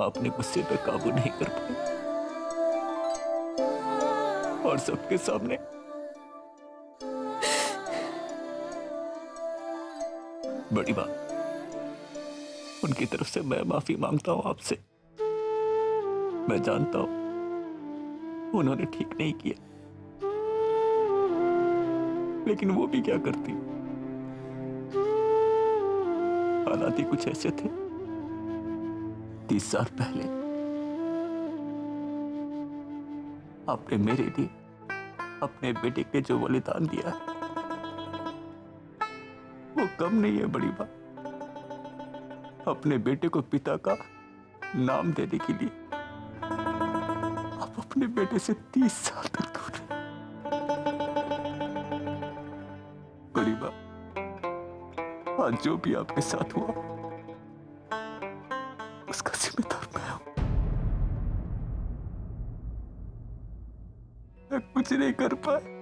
माँ अपने गुस्से पे काबू नहीं कर पाई और सबके सामने बड़ी माँ, उनकी तरफ से मैं माफी मांगता हूं आपसे। मैं जानता हूं उन्होंने ठीक नहीं किया, लेकिन वो भी क्या करती। हालात ही कुछ ऐसे थे। 30 साल पहले आपने मेरे लिए अपने बेटे के जो बलिदान दिया वो कम नहीं है बड़ी माँ। अपने बेटे को पिता का नाम देने के लिए आप अपने बेटे से 30 साल तक दूर रहे। बड़ी माँ, आज जो भी आपके साथ हुआ उसका जिम्मेदार मैं हूं। मैं कुछ नहीं कर पाया।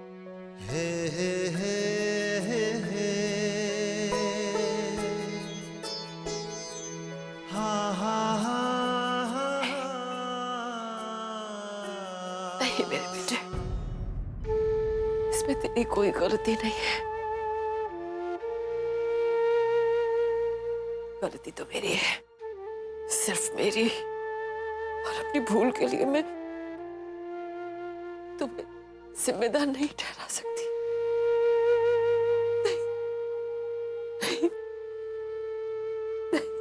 नहीं मेरे बेटे, इसमें तेरी कोई गलती नहीं है। गलती तो मेरी है, सिर्फ मेरी। और अपनी भूल के लिए मैं तुम्हें जिम्मेदार नहीं ठहरा सकती। नहीं, नहीं, नहीं।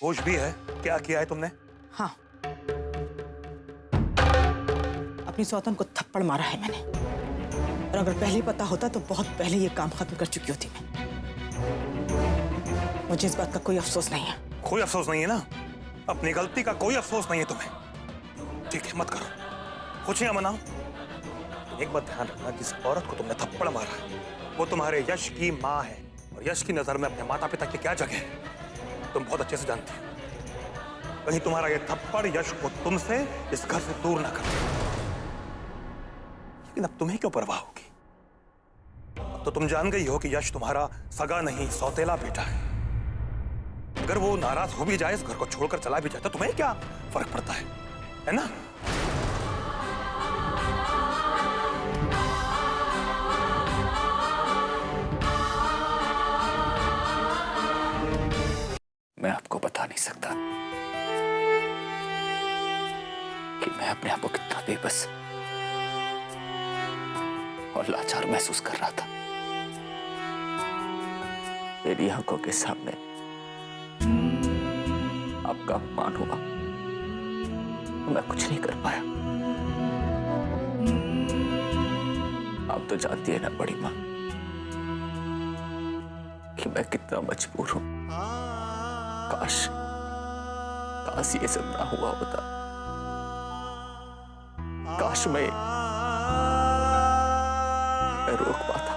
होश भी है? क्या किया है तुमने? हाँ, अपनी सौतन को थप्पड़ मारा है मैंने। और अगर पहले पता होता तो बहुत पहले ये काम खत्म कर चुकी होती मैं। मुझे इस बात का कोई अफसोस नहीं है। कोई अफसोस नहीं है ना? अपनी गलती का कोई अफसोस नहीं है तुम्हें। ठीक है, मत करो, खुशियां मनाओ। एक बात ध्यान रखना, जिस औरत को तुमने थप्पड़ मारा है वो तुम्हारे यश की माँ है। और यश की नजर में अपने माता पिता की क्या जगह है तुम बहुत अच्छे से जानती हो। कहीं तुम्हारा ये थप्पड़ यश को तुमसे, इस घर से दूर ना कर। लेकिन अब तुम्हें क्यों परवाह होगी? अब तो तुम जान गई हो कि यश तुम्हारा सगा नहीं, सौतेला बेटा है। अगर वो नाराज हो भी जाए, इस घर को छोड़कर चला भी जाए, तो तुम्हें क्या फर्क पड़ता है ना? मैं आपको बता नहीं सकता कि मैं अपने आप को कितना बेबस और लाचार महसूस कर रहा था। मेरी आंखों के सामने आपका अपमान हुआ, मैं कुछ नहीं कर पाया। आप तो जानती है ना बड़ी माँ कि मैं कितना मजबूर हूं। काश काश ये सब ना हुआ होता। काश मैं रोक पाता।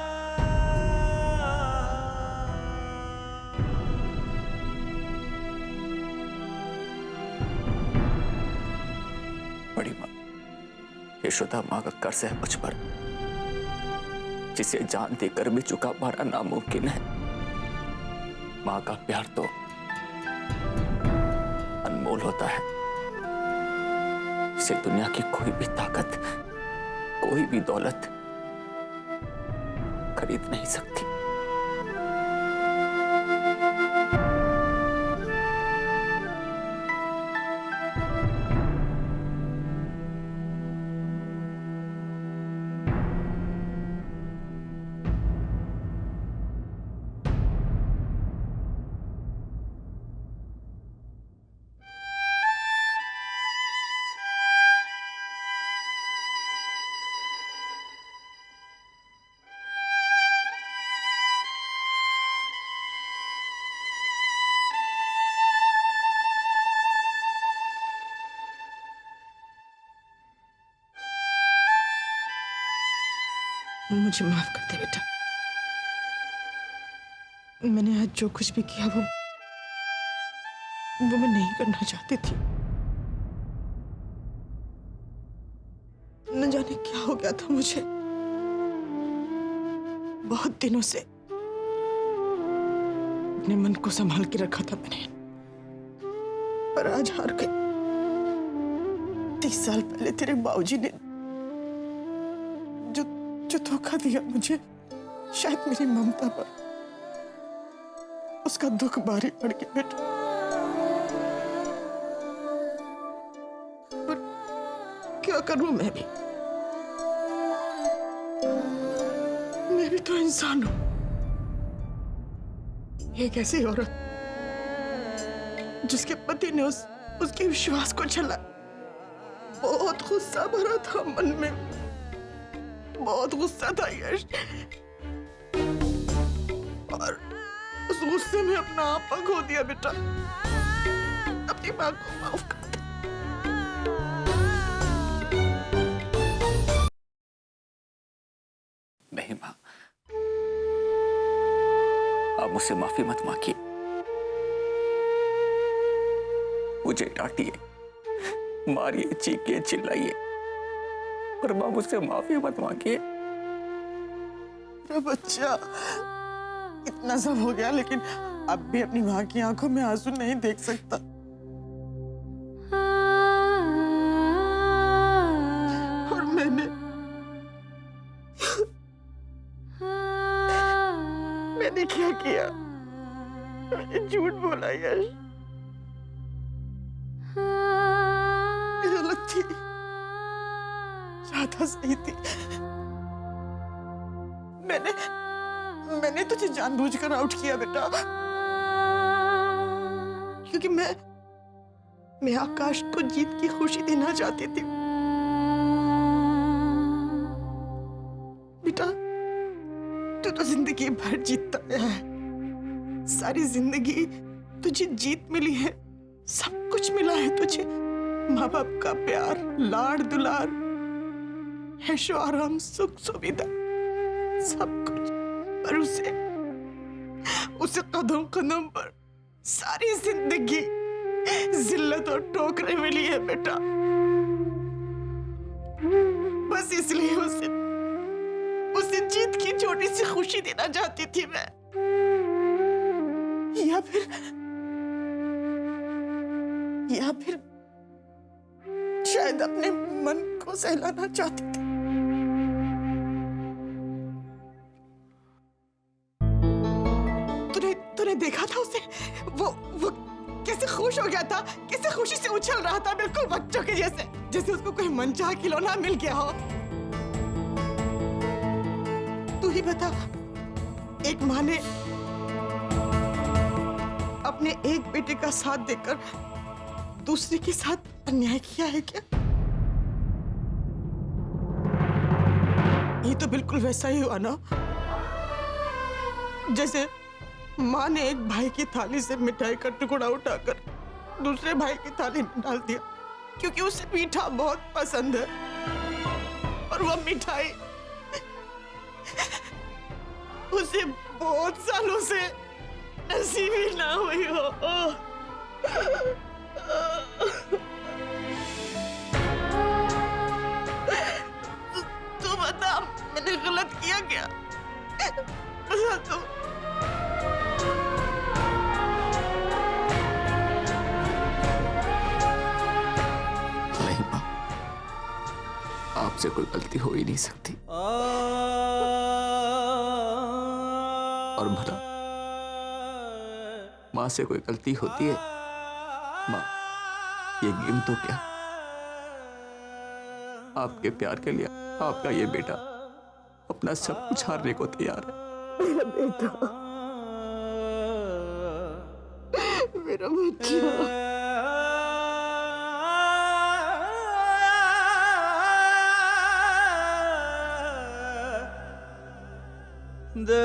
बड़ी माँ, यशोदा माँ का कर्ज है मुझ पर, जिसे जान देकर भी चुका पाना नामुमकिन है। माँ का प्यार तो अनमोल होता है, इसे दुनिया की कोई भी ताकत, कोई भी दौलत खरीद नहीं सकती। मुझे माफ कर दे बेटा। मैंने आज जो कुछ भी किया वो मैं नहीं करना चाहती थी। न जाने क्या हो गया था मुझे। बहुत दिनों से अपने मन को संभाल के रखा था मैंने, पर आज हार गई। 30 साल पहले तेरे बाबूजी ने जो जो धोखा दिया मुझे, शायद मेरी ममता पर उसका दुख भारी पड़ गया बेटा। पर क्या करूं मैं भी तो इंसान हूं। एक ऐसी औरत जिसके पति ने उसके विश्वास को छला, बहुत गुस्सा भरा था मन में, बहुत गुस्सा था यश, और उस गुस्से में अपना आपा खो दिया बेटा। अपनी मां को माफ कर दे। नहीं मां, आप मुझसे माफी मत मांगिए, मुझे डांटिए, मारिए, चीखिए, चिल्लाइए, पर मां मुझसे माफी मत मांगिए। मेरा बच्चा, इतना सब हो गया लेकिन अब भी अपनी मां की आंखों में आंसू नहीं देख सकता। और मैंने क्या किया? मैंने झूठ बोला यश, गलत थी, राधा सही थी। मैंने तुझे जानबूझकर आउट किया बेटा, क्योंकि मैं आकाश को जीत की खुशी देना चाहती थी। बेटा, तू तो जिंदगी भर जीतता आया है, सारी जिंदगी तुझे जीत मिली है, सब कुछ मिला है तुझे, माँ बाप का प्यार, लाड़ दुलार, ऐशो आराम, सुख सुविधा, सब कुछ। पर उसे कदम कदम पर सारी जिंदगी जिल्लत और ठोकरें मिली है बेटा। बस इसलिए उसे जीत की छोटी सी खुशी देना चाहती थी मैं, या फिर शायद अपने मन को सहलाना चाहती थी। तूने देखा था उसे, वो कैसे खुश हो गया था, कैसे खुशी से उछल रहा था, बिल्कुल बच्चों के जैसे उसको कोई मनचाहा खिलौना मिल गया हो। तू ही बता, एक माँ ने अपने एक बेटे का साथ देकर दूसरे के साथ अन्याय किया है क्या? ये तो बिल्कुल वैसा ही हुआ ना, जैसे माँ ने एक भाई की थाली से मिठाई का टुकड़ा उठाकर दूसरे भाई की थाली में डाल दिया, क्योंकि उसे मीठा बहुत पसंद है, और वो मिठाई उसे बहुत सालों से नसीब ही ना हुई हो। तू बता, मैंने गलत किया क्या? बता तू। नहीं मां, आपसे कोई गलती हो ही नहीं सकती, और भला मां से कोई गलती होती है? मां, ये गेम तो क्या, आपके प्यार के लिए आपका ये बेटा अपना सब कुछ हारने को तैयार है। मेरा बेटा, मेरा बच्चा। The